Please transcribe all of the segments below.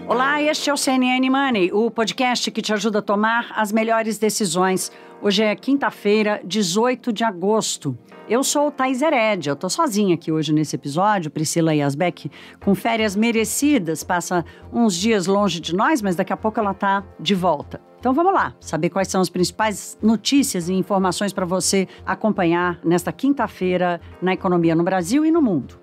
Olá, este é o CNN Money, o podcast que te ajuda a tomar as melhores decisões. Hoje é quinta-feira, 18 de agosto. Eu sou Thaís Herédia, eu tô sozinha aqui hoje nesse episódio. Priscila Yasbeck, com férias merecidas, passa uns dias longe de nós, mas daqui a pouco ela tá de volta. Então vamos lá, saber quais são as principais notícias e informações para você acompanhar nesta quinta-feira na economia no Brasil e no mundo.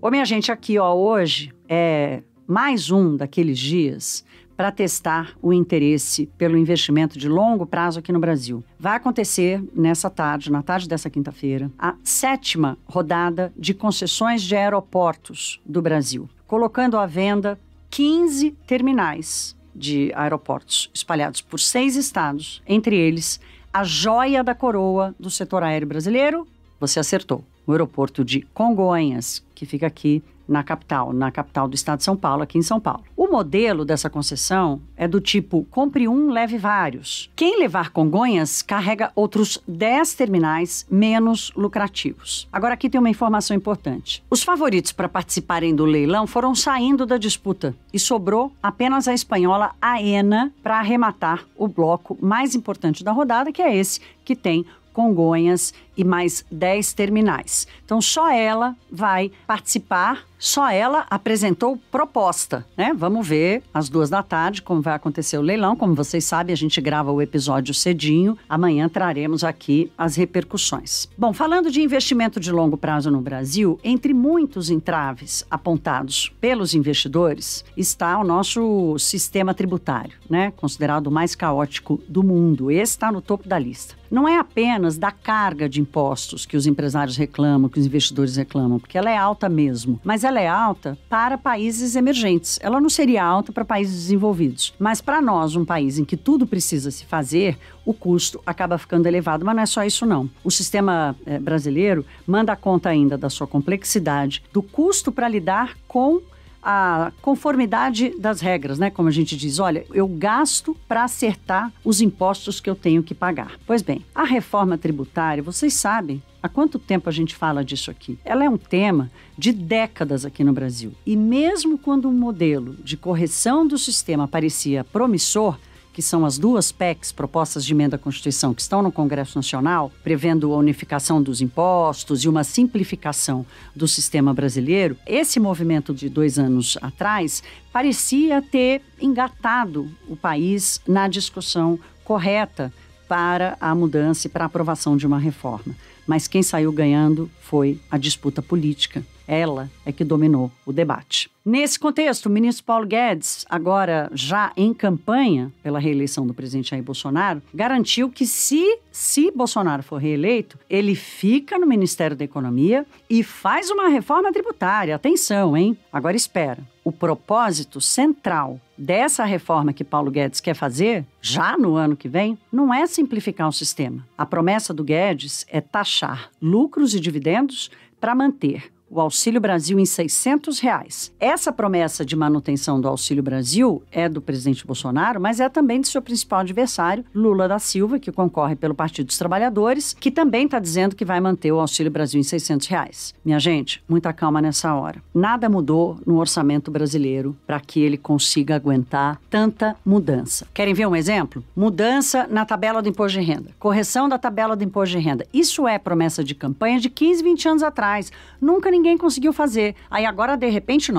Ô minha gente, aqui hoje é mais um daqueles dias para testar o interesse pelo investimento de longo prazo aqui no Brasil. Vai acontecer nessa tarde, na tarde dessa quinta-feira, a 7ª rodada de concessões de aeroportos do Brasil, colocando à venda 15 terminais de aeroportos espalhados por 6 estados, entre eles a joia da coroa do setor aéreo brasileiro. Você acertou, o aeroporto de Congonhas, que fica aqui na capital do estado de São Paulo, aqui em São Paulo. O modelo dessa concessão é do tipo compre um, leve vários. Quem levar Congonhas carrega outros 10 terminais menos lucrativos. Agora aqui tem uma informação importante. Os favoritos para participarem do leilão foram saindo da disputa e sobrou apenas a espanhola Aena para arrematar o bloco mais importante da rodada, que é esse que tem Congonhas e mais 10 terminais. Então, só ela vai participar, só ela apresentou proposta, né? Vamos ver às 14h como vai acontecer o leilão. Como vocês sabem, a gente grava o episódio cedinho. Amanhã traremos aqui as repercussões. Bom, falando de investimento de longo prazo no Brasil, entre muitos entraves apontados pelos investidores, está o nosso sistema tributário, né? Considerado o mais caótico do mundo. Esse está no topo da lista. Não é apenas da carga de impostos que os empresários reclamam, que os investidores reclamam, porque ela é alta mesmo, mas ela é alta para países emergentes. Ela não seria alta para países desenvolvidos. Mas para nós, um país em que tudo precisa se fazer, o custo acaba ficando elevado. Mas não é só isso não. O sistema brasileiro manda conta ainda da sua complexidade, do custo para lidar com a conformidade das regras, né? Como a gente diz, olha, eu gasto para acertar os impostos que eu tenho que pagar. Pois bem, a reforma tributária, vocês sabem há quanto tempo a gente fala disso aqui? Ela é um tema de décadas aqui no Brasil. E mesmo quando um modelo de correção do sistema parecia promissor, que são as 2 PECs, propostas de emenda à Constituição, que estão no Congresso Nacional, prevendo a unificação dos impostos e uma simplificação do sistema brasileiro, esse movimento de 2 anos atrás parecia ter engatado o país na discussão correta para a mudança e para a aprovação de uma reforma. Mas quem saiu ganhando foi a disputa política. Ela é que dominou o debate. Nesse contexto, o ministro Paulo Guedes, agora já em campanha pela reeleição do presidente Jair Bolsonaro, garantiu que se Bolsonaro for reeleito, ele fica no Ministério da Economia e faz uma reforma tributária. Atenção, hein? Agora espera. O propósito central dessa reforma que Paulo Guedes quer fazer, já no ano que vem, não é simplificar o sistema. A promessa do Guedes é taxar lucros e dividendos para manter o Auxílio Brasil em R$600. Essa promessa de manutenção do Auxílio Brasil é do presidente Bolsonaro, mas é também de seu principal adversário, Lula da Silva, que concorre pelo Partido dos Trabalhadores, que também está dizendo que vai manter o Auxílio Brasil em R$600. Minha gente, muita calma nessa hora. Nada mudou no orçamento brasileiro para que ele consiga aguentar tanta mudança. Querem ver um exemplo? Mudança na tabela do imposto de renda. Correção da tabela do imposto de renda. Isso é promessa de campanha de 15, 20 anos atrás. Nunca ninguém conseguiu fazer. Aí agora, de repente,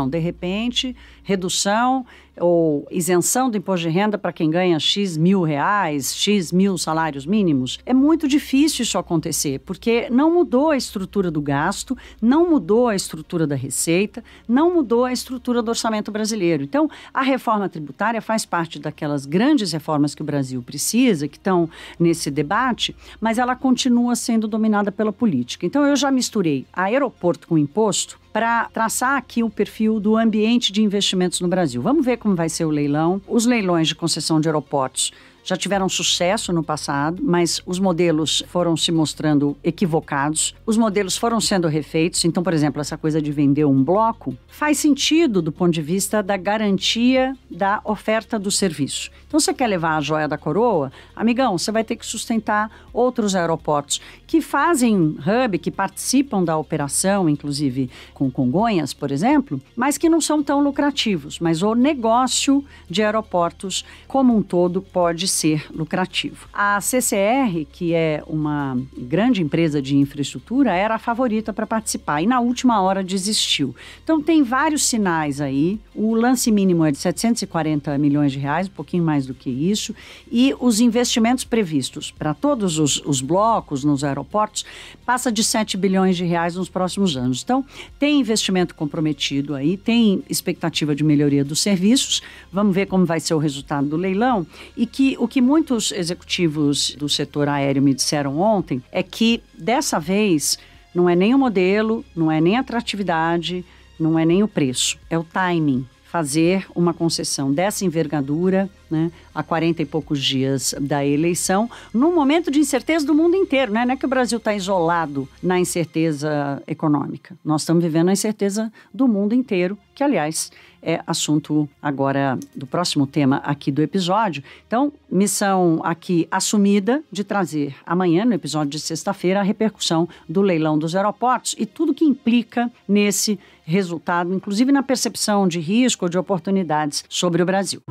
redução ou isenção do imposto de renda para quem ganha X mil reais, X mil salários mínimos. É muito difícil isso acontecer, porque não mudou a estrutura do gasto, não mudou a estrutura da receita, não mudou a estrutura do orçamento brasileiro. Então, a reforma tributária faz parte daquelas grandes reformas que o Brasil precisa, que estão nesse debate, mas ela continua sendo dominada pela política. Então, eu já misturei aeroporto com imposto para traçar aqui o perfil do ambiente de investimentos no Brasil. Vamos ver como vai ser o leilão. Os leilões de concessão de aeroportos já tiveram sucesso no passado, mas os modelos foram se mostrando equivocados, os modelos foram sendo refeitos. Então, por exemplo, essa coisa de vender um bloco faz sentido do ponto de vista da garantia da oferta do serviço. Então, você quer levar a joia da coroa? Amigão, você vai ter que sustentar outros aeroportos que fazem hub, que participam da operação, inclusive com Congonhas, por exemplo, mas que não são tão lucrativos. Mas o negócio de aeroportos como um todo pode ser lucrativo. A CCR, que é uma grande empresa de infraestrutura, era a favorita para participar e na última hora desistiu. Então tem vários sinais aí. O lance mínimo é de 740 milhões de reais, um pouquinho mais do que isso, e os investimentos previstos para todos os blocos nos aeroportos passa de 7 bilhões de reais nos próximos anos. Então tem investimento comprometido aí, tem expectativa de melhoria dos serviços. Vamos ver como vai ser o resultado do leilão. E que o que muitos executivos do setor aéreo me disseram ontem é que, dessa vez, não é nem o modelo, não é nem a atratividade, não é nem o preço, é o timing. Fazer uma concessão dessa envergadura, né, a 40 e poucos dias da eleição, num momento de incerteza do mundo inteiro, né? Não é que o Brasil está isolado na incerteza econômica. Nós estamos vivendo a incerteza do mundo inteiro, que, aliás, é assunto agora do próximo tema aqui do episódio. Então, missão aqui assumida de trazer amanhã, no episódio de sexta-feira, a repercussão do leilão dos aeroportos e tudo que implica nesse resultado, inclusive na percepção de risco ou de oportunidades sobre o Brasil.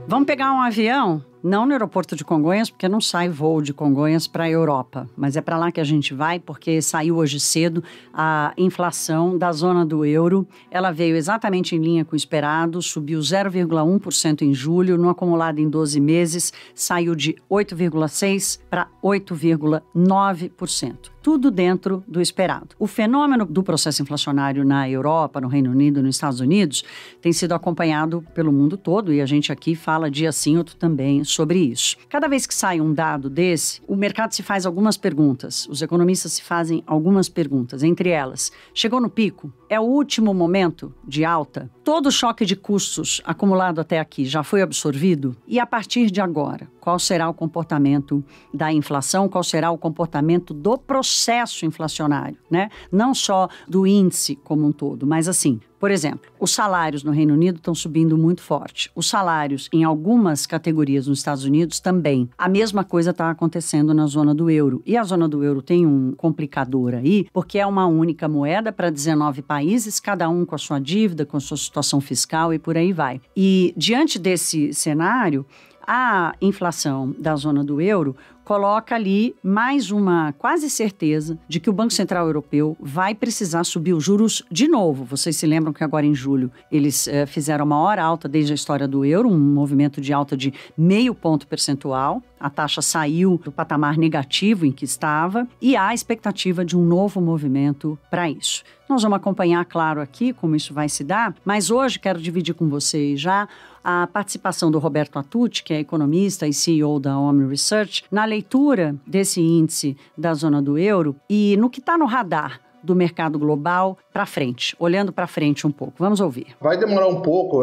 Vamos pegar um avião? Não no aeroporto de Congonhas, porque não sai voo de Congonhas para a Europa, mas é para lá que a gente vai, porque saiu hoje cedo a inflação da zona do euro. Ela veio exatamente em linha com o esperado, subiu 0,1% em julho, no acumulado em 12 meses, saiu de 8,6% para 8,9%. Tudo dentro do esperado. O fenômeno do processo inflacionário na Europa, no Reino Unido, nos Estados Unidos, tem sido acompanhado pelo mundo todo e a gente aqui fala dia sim, outro também sobre isso. Cada vez que sai um dado desse, o mercado se faz algumas perguntas, os economistas se fazem algumas perguntas, entre elas, chegou no pico? É o último momento de alta? Todo o choque de custos acumulado até aqui já foi absorvido? E a partir de agora, qual será o comportamento da inflação? Qual será o comportamento do processo inflacionário, né? Não só do índice como um todo, mas assim, por exemplo, os salários no Reino Unido estão subindo muito forte. Os salários em algumas categorias nos Estados Unidos também. A mesma coisa está acontecendo na zona do euro. E a zona do euro tem um complicador aí, porque é uma única moeda para 19 países, cada um com a sua dívida, com a sua situação fiscal e por aí vai. E diante desse cenário, a inflação da zona do euro coloca ali mais uma quase certeza de que o Banco Central Europeu vai precisar subir os juros de novo. Vocês se lembram que agora em julho eles fizeram a maior alta desde a história do euro, um movimento de alta de 0,5 ponto percentual. A taxa saiu do patamar negativo em que estava e há a expectativa de um novo movimento para isso. Nós vamos acompanhar, claro, aqui como isso vai se dar, mas hoje quero dividir com vocês já a participação do Roberto Atucci, que é economista e CEO da Omni Research, na leitura desse índice da zona do euro e no que está no radar do mercado global para frente, olhando para frente um pouco. Vamos ouvir. Vai demorar um pouco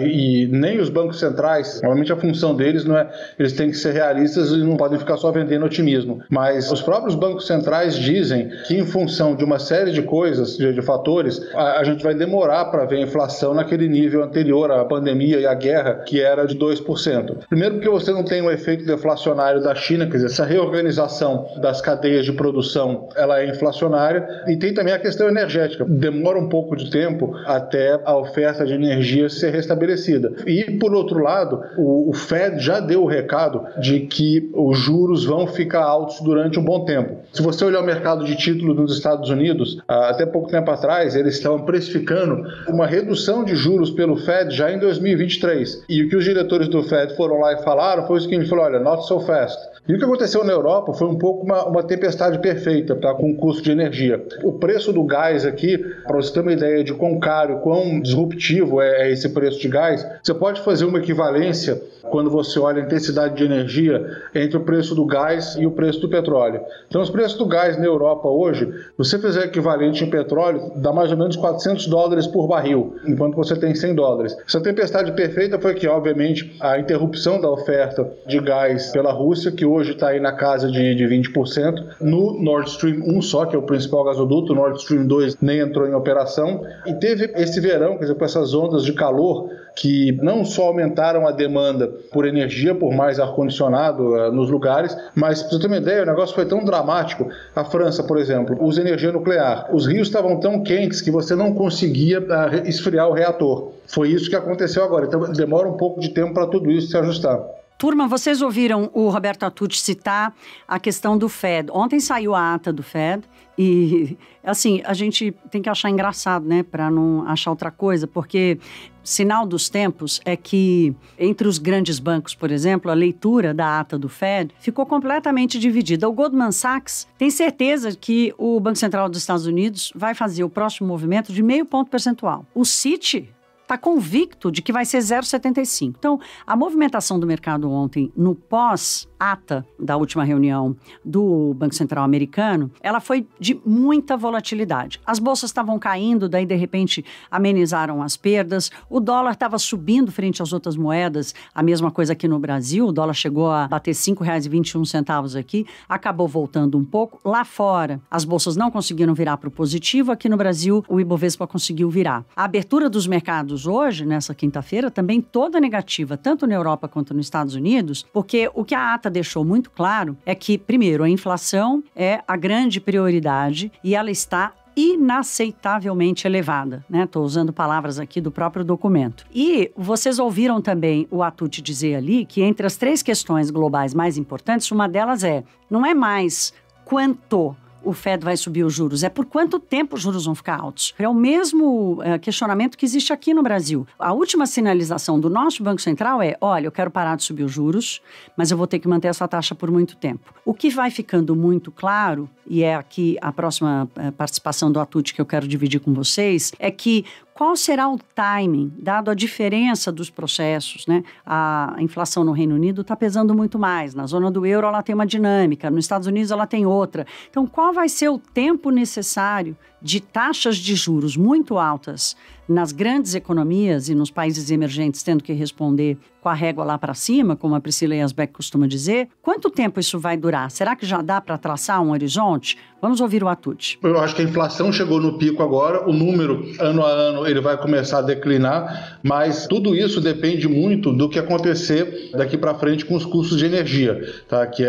e nem os bancos centrais, normalmente a função deles não é, eles têm que ser realistas e não podem ficar só vendendo otimismo, mas os próprios bancos centrais dizem que em função de uma série de coisas, de fatores, a gente vai demorar para ver a inflação naquele nível anterior à pandemia e à guerra, que era de 2%. Primeiro porque você não tem o efeito deflacionário da China, quer dizer, essa reorganização das cadeias de produção, ela é inflacionária. E tem também a questão energética. Demora um pouco de tempo até a oferta de energia ser restabelecida. E, por outro lado, o Fed já deu o recado de que os juros vão ficar altos durante um bom tempo. Se você olhar o mercado de títulos nos Estados Unidos, até pouco tempo atrás, eles estavam precificando uma redução de juros pelo Fed já em 2023. E o que os diretores do Fed foram lá e falaram foi o seguinte, falou, olha, not so fast. E o que aconteceu na Europa foi um pouco uma tempestade perfeita, tá, com o custo de energia. O preço do gás aqui, para você ter uma ideia de quão caro, quão disruptivo é esse preço de gás, você pode fazer uma equivalência quando você olha a intensidade de energia entre o preço do gás e o preço do petróleo. Então, os preços do gás na Europa hoje, se você fizer equivalente em petróleo, dá mais ou menos $400 por barril, enquanto você tem $100. Essa tempestade perfeita foi que, obviamente, a interrupção da oferta de gás pela Rússia, que hoje está aí na casa de 20%, no Nord Stream 1 só, que é o principal gasoduto, o Nord Stream 2 nem entrou em operação, e teve esse verão, quer dizer, com essas ondas de calor, que não só aumentaram a demanda por energia, por mais ar-condicionado nos lugares, mas, para você ter uma ideia, o negócio foi tão dramático. A França, por exemplo, usa energia nuclear. Os rios estavam tão quentes que você não conseguia esfriar o reator. Foi isso que aconteceu agora. Então, demora um pouco de tempo para tudo isso se ajustar. Turma, vocês ouviram o Roberto Atucci citar a questão do Fed. Ontem saiu a ata do Fed e, assim, a gente tem que achar engraçado, né, para não achar outra coisa, porque sinal dos tempos é que entre os grandes bancos, por exemplo, a leitura da ata do Fed ficou completamente dividida. O Goldman Sachs tem certeza que o Banco Central dos Estados Unidos vai fazer o próximo movimento de 0,5 ponto percentual. O Citi está convicto de que vai ser 0,75. Então, a movimentação do mercado ontem, no pós-ata da última reunião do Banco Central americano, ela foi de muita volatilidade. As bolsas estavam caindo, daí, de repente, amenizaram as perdas. O dólar estava subindo frente às outras moedas, a mesma coisa aqui no Brasil. O dólar chegou a bater R$ 5,21 aqui, acabou voltando um pouco. Lá fora, as bolsas não conseguiram virar para o positivo. Aqui no Brasil, o Ibovespa conseguiu virar. A abertura dos mercados hoje, nessa quinta-feira, também toda negativa, tanto na Europa quanto nos Estados Unidos, porque o que a ata deixou muito claro é que, primeiro, a inflação é a grande prioridade e ela está inaceitavelmente elevada, né? Estou usando palavras aqui do próprio documento. E vocês ouviram também o Atucci dizer ali que entre as 3 questões globais mais importantes, uma delas não é mais quanto o Fed vai subir os juros, é por quanto tempo os juros vão ficar altos. É o mesmo questionamento que existe aqui no Brasil. A última sinalização do nosso Banco Central é, olha, eu quero parar de subir os juros, mas eu vou ter que manter essa taxa por muito tempo. O que vai ficando muito claro, e é aqui a próxima participação do Atucci que eu quero dividir com vocês, é que qual será o timing, dado a diferença dos processos, né? A inflação no Reino Unido está pesando muito mais. Na zona do euro ela tem uma dinâmica, nos Estados Unidos ela tem outra. Então, qual vai ser o tempo necessário de taxas de juros muito altas nas grandes economias e nos países emergentes tendo que responder com a régua lá para cima, como a Priscila Yasbeck costuma dizer? Quanto tempo isso vai durar? Será que já dá para traçar um horizonte? Vamos ouvir o Atucci. Eu acho que a inflação chegou no pico agora, o número, ano a ano, ele vai começar a declinar, mas tudo isso depende muito do que acontecer daqui para frente com os custos de energia, tá? Que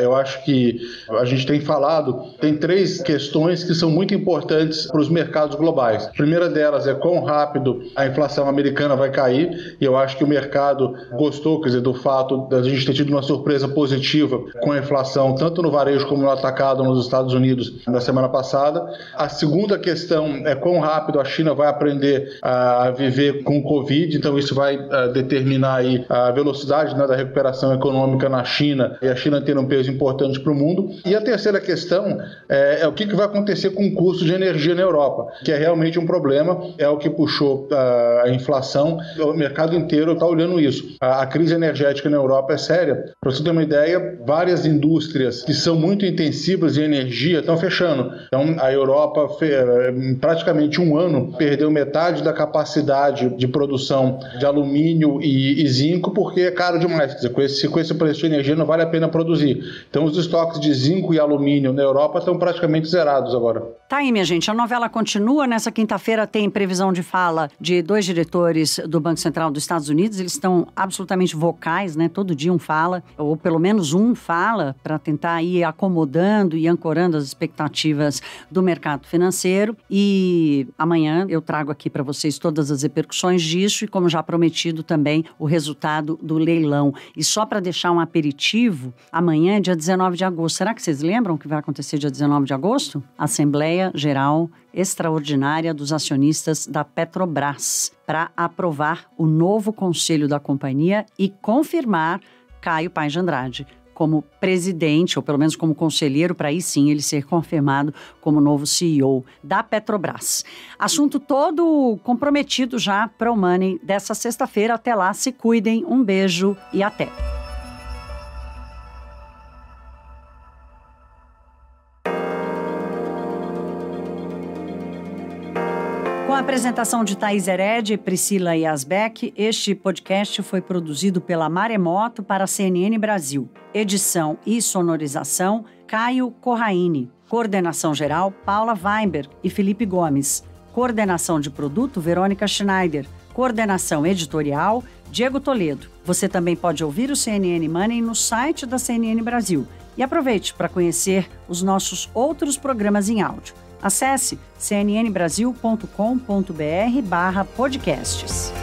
eu acho que a gente tem falado, tem 3 questões que são muito importantes para os mercados globais. A primeira delas é quão rápido a inflação americana vai cair, e eu acho que o mercado gostou, quer dizer, do fato de a gente ter tido uma surpresa positiva com a inflação, tanto no varejo como no atacado nos Estados Unidos na semana passada. A segunda questão é quão rápido a China vai aprender a viver com o Covid, então isso vai determinar aí a velocidade, né, da recuperação econômica na China, e a China ter um peso importante para o mundo. E a terceira questão é o que vai acontecer com o custo de energia na Europa, que é realmente um problema, é o que puxou a inflação. O mercado inteiro está olhando isso. A crise energética na Europa é séria. Para você ter uma ideia, várias indústrias que são muito intensivas em energia estão fechando. Então, a Europa, praticamente um ano, perdeu metade da capacidade de produção de alumínio e zinco, porque é caro demais. Quer dizer, com esse preço de energia não vale a pena produzir. Então, os estoques de zinco e alumínio na Europa estão praticamente zerados agora. Tá aí, minha gente. A novela continua. Nessa quinta-feira tem previsão de fala de 2 diretores do Banco Central dos Estados Unidos. Eles estão absolutamente vocais, né? Todo dia um fala, ou pelo menos um fala, para tentar ir acomodando e ancorando as expectativas do mercado financeiro. E amanhã eu trago aqui para vocês todas as repercussões disso e, como já prometido, também o resultado do leilão. E só para deixar um aperitivo, amanhã é dia 19 de agosto. Será que vocês lembram o que vai acontecer dia 19 de agosto? Assembleia Geral Extraordinária dos Acionistas da Petrobras, para aprovar o novo conselho da companhia e confirmar Caio Paes de Andrade como presidente, ou pelo menos como conselheiro, para aí sim ele ser confirmado como novo CEO da Petrobras. Assunto todo comprometido já para o Money dessa sexta-feira. Até lá, se cuidem, um beijo e até. Com a apresentação de Thaís Heredia e Priscila Yasbeck, este podcast foi produzido pela Maremoto para a CNN Brasil. Edição e sonorização, Caio Corraine. Coordenação geral, Paula Weinberg e Felipe Gomes. Coordenação de produto, Verônica Schneider. Coordenação editorial, Diego Toledo. Você também pode ouvir o CNN Money no site da CNN Brasil. E aproveite para conhecer os nossos outros programas em áudio. Acesse cnnbrasil.com.br/podcasts.